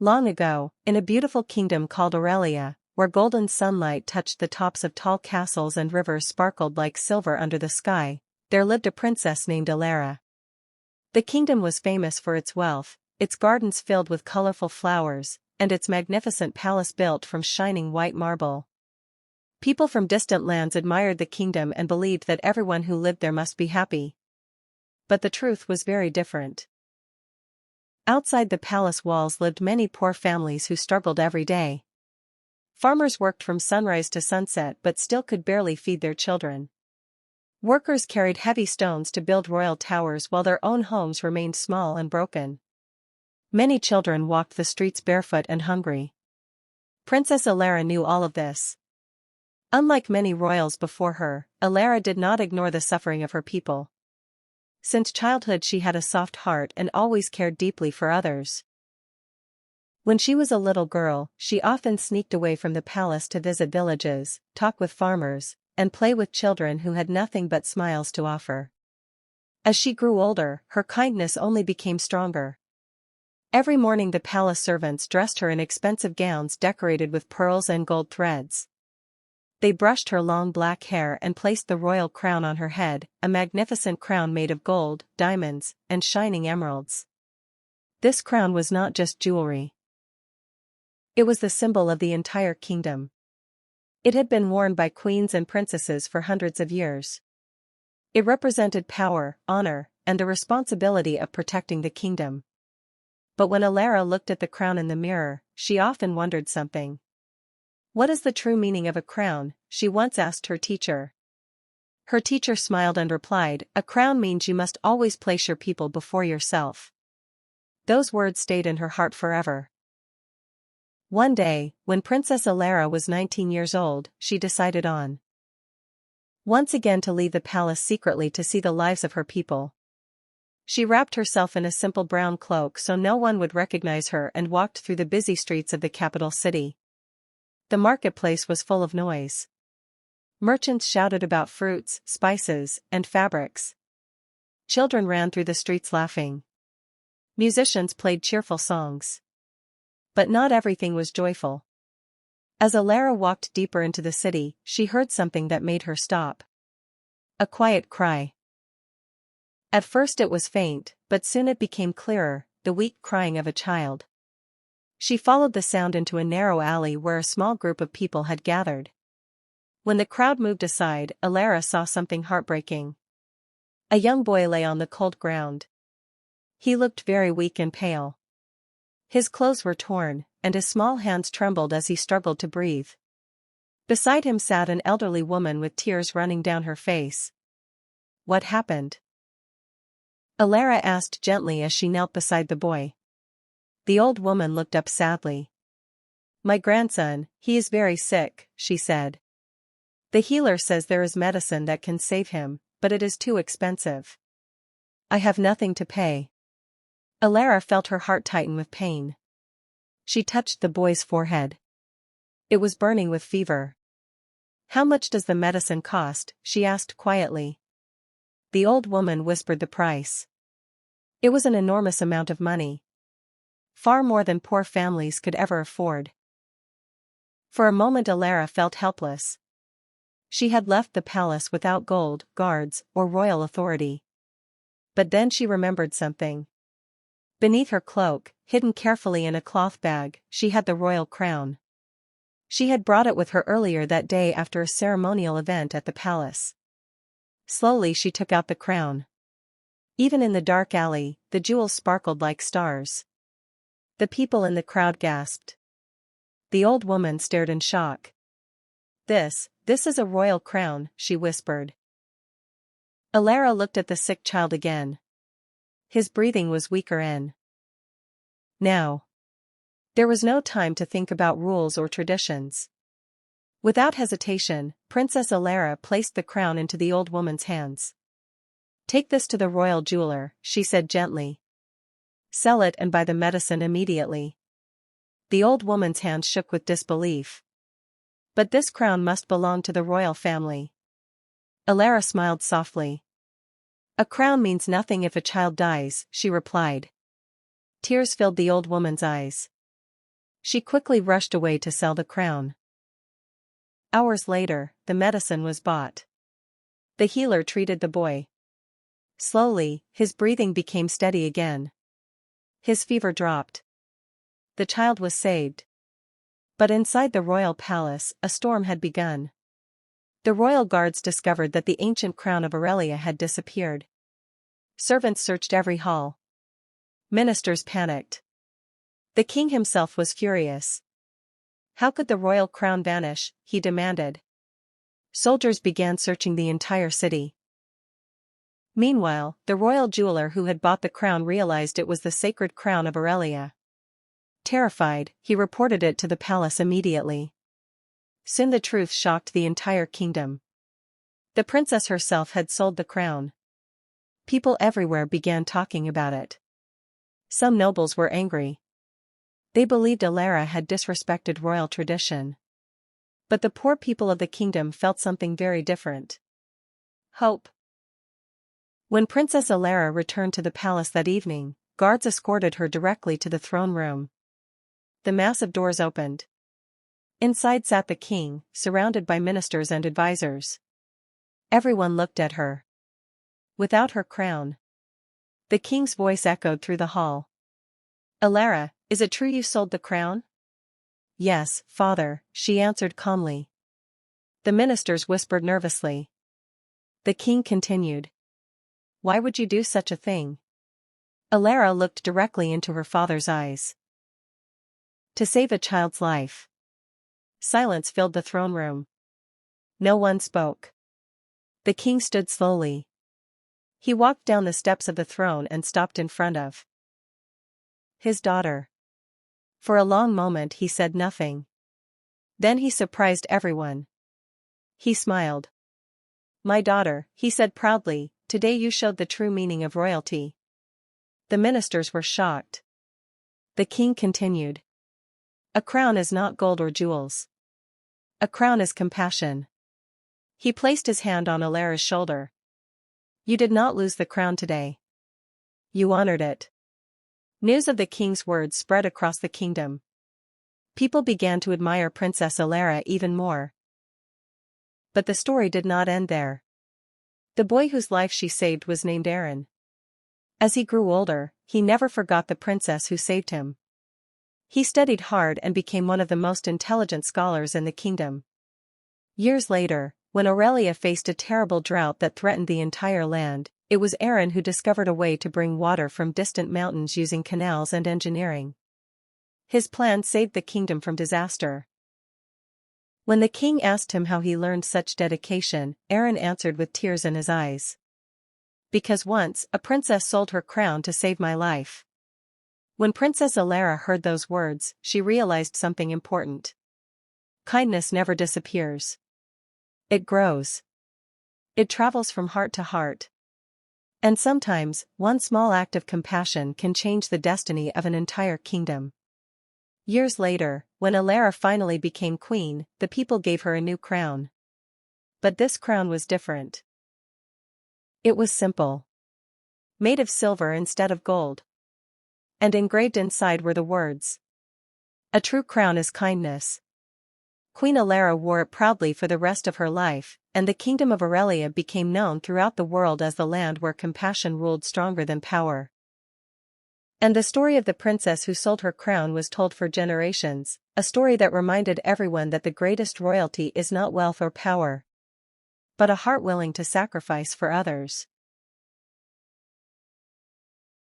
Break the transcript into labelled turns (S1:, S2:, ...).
S1: Long ago, in a beautiful kingdom called Aurelia, where golden sunlight touched the tops of tall castles and rivers sparkled like silver under the sky, there lived a princess named Alara. The kingdom was famous for its wealth, its gardens filled with colorful flowers, and its magnificent palace built from shining white marble. People from distant lands admired the kingdom and believed that everyone who lived there must be happy. But the truth was very different. Outside the palace walls lived many poor families who struggled every day. Farmers worked from sunrise to sunset but still could barely feed their children. Workers carried heavy stones to build royal towers while their own homes remained small and broken. Many children walked the streets barefoot and hungry. Princess Alara knew all of this. Unlike many royals before her, Alara did not ignore the suffering of her people. Since childhood she had a soft heart and always cared deeply for others. When she was a little girl, she often sneaked away from the palace to visit villages, talk with farmers, and play with children who had nothing but smiles to offer. As she grew older, her kindness only became stronger. Every morning the palace servants dressed her in expensive gowns decorated with pearls and gold threads. They brushed her long black hair and placed the royal crown on her head, a magnificent crown made of gold, diamonds, and shining emeralds. This crown was not just jewelry. It was the symbol of the entire kingdom. It had been worn by queens and princesses for hundreds of years. It represented power, honor, and the responsibility of protecting the kingdom. But when Alara looked at the crown in the mirror, she often wondered something. What is the true meaning of a crown? She once asked her teacher. Her teacher smiled and replied, "A crown means you must always place your people before yourself." Those words stayed in her heart forever. One day, when Princess Alara was 19 years old, she decided once again to leave the palace secretly to see the lives of her people. She wrapped herself in a simple brown cloak so no one would recognize her and walked through the busy streets of the capital city. The marketplace was full of noise. Merchants shouted about fruits, spices, and fabrics. Children ran through the streets laughing. Musicians played cheerful songs. But not everything was joyful. As Alara walked deeper into the city, she heard something that made her stop. A quiet cry. At first it was faint, but soon it became clearer, the weak crying of a child. She followed the sound into a narrow alley where a small group of people had gathered. When the crowd moved aside, Alara saw something heartbreaking. A young boy lay on the cold ground. He looked very weak and pale. His clothes were torn, and his small hands trembled as he struggled to breathe. Beside him sat an elderly woman with tears running down her face. What happened? Alara asked gently as she knelt beside the boy. The old woman looked up sadly. My grandson, he is very sick, she said. The healer says there is medicine that can save him, but it is too expensive. I have nothing to pay. Alara felt her heart tighten with pain. She touched the boy's forehead. It was burning with fever. How much does the medicine cost? She asked quietly. The old woman whispered the price. It was an enormous amount of money. Far more than poor families could ever afford. For a moment Alara felt helpless. She had left the palace without gold, guards, or royal authority. But then she remembered something. Beneath her cloak, hidden carefully in a cloth bag, she had the royal crown. She had brought it with her earlier that day after a ceremonial event at the palace. Slowly she took out the crown. Even in the dark alley, the jewels sparkled like stars. The people in the crowd gasped. The old woman stared in shock. This is a royal crown, she whispered. Alara looked at the sick child again. His breathing was weaker now. There was no time to think about rules or traditions. Without hesitation, Princess Alara placed the crown into the old woman's hands. Take this to the royal jeweler, she said gently. Sell it and buy the medicine immediately. The old woman's hands shook with disbelief. But this crown must belong to the royal family. Alara smiled softly. A crown means nothing if a child dies, she replied. Tears filled the old woman's eyes. She quickly rushed away to sell the crown. Hours later, the medicine was bought. The healer treated the boy. Slowly, his breathing became steady again. His fever dropped. The child was saved. But inside the royal palace, a storm had begun. The royal guards discovered that the ancient crown of Aurelia had disappeared. Servants searched every hall. Ministers panicked. The king himself was furious. How could the royal crown vanish, he demanded. Soldiers began searching the entire city. Meanwhile, the royal jeweler who had bought the crown realized it was the sacred crown of Aurelia. Terrified, he reported it to the palace immediately. Soon the truth shocked the entire kingdom. The princess herself had sold the crown. People everywhere began talking about it. Some nobles were angry. They believed Alara had disrespected royal tradition. But the poor people of the kingdom felt something very different. Hope. When Princess Alara returned to the palace that evening, guards escorted her directly to the throne room. The massive doors opened. Inside sat the king, surrounded by ministers and advisors. Everyone looked at her. Without her crown. The king's voice echoed through the hall. Alara, is it true you sold the crown? Yes, father, she answered calmly. The ministers whispered nervously. The king continued. Why would you do such a thing? Alara looked directly into her father's eyes. To save a child's life. Silence filled the throne room. No one spoke. The king stood slowly. He walked down the steps of the throne and stopped in front of his daughter. For a long moment he said nothing. Then he surprised everyone. He smiled. My daughter, he said proudly, today you showed the true meaning of royalty. The ministers were shocked. The king continued. A crown is not gold or jewels. A crown is compassion. He placed his hand on Alara's shoulder. You did not lose the crown today. You honored it. News of the king's words spread across the kingdom. People began to admire Princess Alara even more. But the story did not end there. The boy whose life she saved was named Aaron. As he grew older, he never forgot the princess who saved him. He studied hard and became one of the most intelligent scholars in the kingdom. Years later, when Aurelia faced a terrible drought that threatened the entire land, it was Aaron who discovered a way to bring water from distant mountains using canals and engineering. His plan saved the kingdom from disaster. When the king asked him how he learned such dedication, Aaron answered with tears in his eyes. Because once, a princess sold her crown to save my life. When Princess Alara heard those words, she realized something important. Kindness never disappears. It grows. It travels from heart to heart. And sometimes, one small act of compassion can change the destiny of an entire kingdom. Years later, when Alara finally became queen, the people gave her a new crown. But this crown was different. It was simple. Made of silver instead of gold. And engraved inside were the words. A true crown is kindness. Queen Alara wore it proudly for the rest of her life, and the kingdom of Aurelia became known throughout the world as the land where compassion ruled stronger than power. And the story of the princess who sold her crown was told for generations, a story that reminded everyone that the greatest royalty is not wealth or power, but a heart willing to sacrifice for others.